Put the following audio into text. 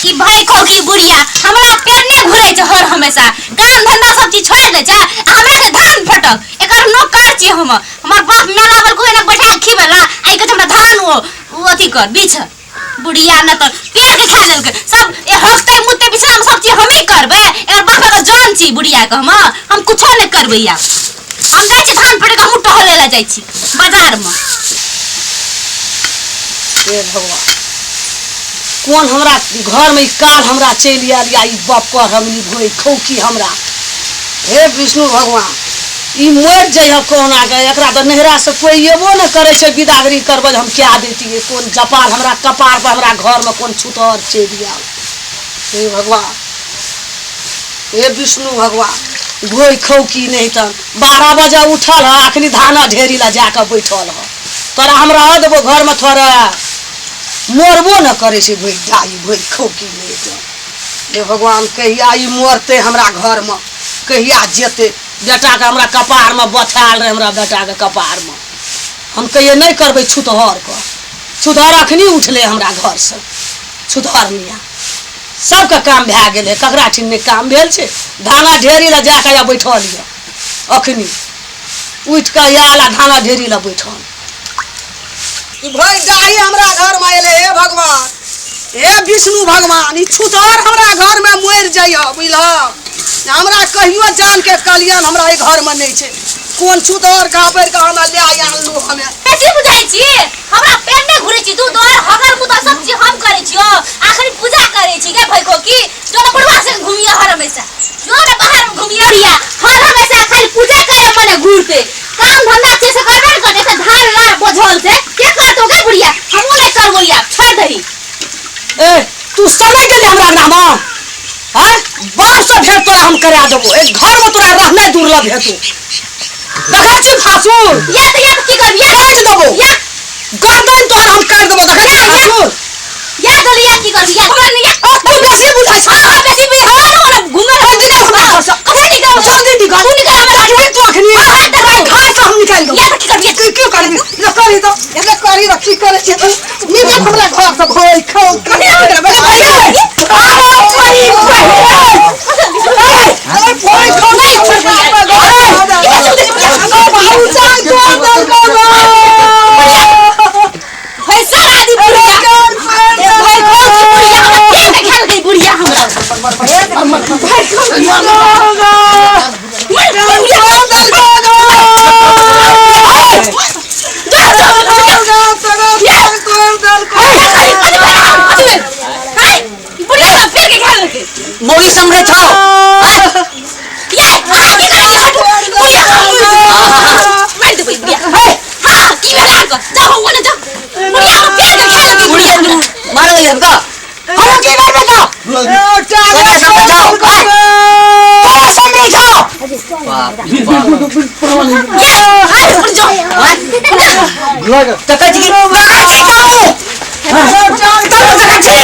ई भाई खोकी बुढ़िया हमरा पेट ने घुरे छ हर हमेशा काम धंधा सब चीज छोड़ दे छ हमरा से धान फटक एकर नौकर छी हमर बाप मेला पर कोई ने बैठा खिबेला आई के हमरा धान वो अथी कर बीछ बुढ़िया न तो पेट के खा लेलके सब ए हफ्ते मुत्ते पिछला में सब चीज हम ही करबे एकर बाप का जान छी बुढ़िया के हम कुछो नहीं करबे या हम जाय छी धान फटे के हम टहले ला जाय छी बाजार में हे भगवान कौन हमरा घर में काल हमरा चल आलिया ई बाप कर हमनी भोई खौकी हमरा हे विष्णु भगवान ई मर जइह कोना के एकरा तो नहरा से कोई एबो न करे छै बिदागरी करब हम क्या देती कौन जपाल हमरा कपार पर हमरा घर में कौन छुतर चल गया हे भगवान हे विष्णु भगवान भोई खौकी नहीं त 12 बजे उठल ह अखनी धाना ढेरी ला जाके बैठल ह तोरा हम रह देबो घर में थोड़ा मरबो न करे से भोई दाई भोई खौकी नहीं त हे भगवान कहिया ई मरते हमरा घर में कहिया जेते बेटा के हमरा कपार में बथाल रहे हमरा बेटा के कपार में हम कहिए नहीं करबे छुतहर के छुतहर अखनी उठले हमरा घर से छुतहर मिया सबके काम भए गेले ककरा ठिन नहीं काम भेल छे धाना ढेरी ला जाके या बैठल ये अखनी उठ के आला धाना ढेरी ला बैठल भाई दाई हमरा घर में एले हे भगवान हे विष्णु भगवान ई छुतहर हमरा घर में मर जाइए बुझल हमरा कहियो जान के कलियन हमरा ई घर में नहीं छे कौन छुतहर काबर के हमरा ले आनलू हमें ऐसे बुझाई छी हमरा पेट में घुरे छी तू दोर हगर मुदा सब चीज हम करे छियो आखिरी पूजा करे छी के भाई को की जो न बुढ़वा से घूमिया हर हमेशा जो न बाहर में घूमिया रिया हर हमेशा खाली पूजा करे मने घूरते काम धंधा अच्छे से करबे कर जैसे धान ला बोझल से के करतो के बुढ़िया हमो नहीं करबो या छोड़ दही ए तू समय के लिए हमरा नाम हां बाप से भेट तोरा हम करा देबो ए घर में तोरा रहने दुर्लभ हेतु देखा छी फासुर या की कर या काट देबो या गर्दन तोरा हम काट देबो देखा छी फासुर या गलिया की कर या हमरा नहीं या तू बेसी बुझाई छ बेसी भी हमरा घूमे ओइ दिन हमरा कथा निकाल जल्दी निकाल तू निकाल हमरा तू अखनी घर से हम निकाल दो या की कर या क्यों करबी ये करी दो ये करी दो की करे छी निकाल हमरा घर से भोई खाओ कनी हमरा बस मोरी समझे छो ये आगे का बुढ़िया मार दे बुढ़िया हां की बेला को जाओ वो ना जा बुढ़िया को पेट के खेल के बुढ़िया मार गई हमका हम की करबे तो ओने समझाओ तो समझाओ बाप रे बाप ये हाय उड़ जाओ तक जी जाओ जान तक जी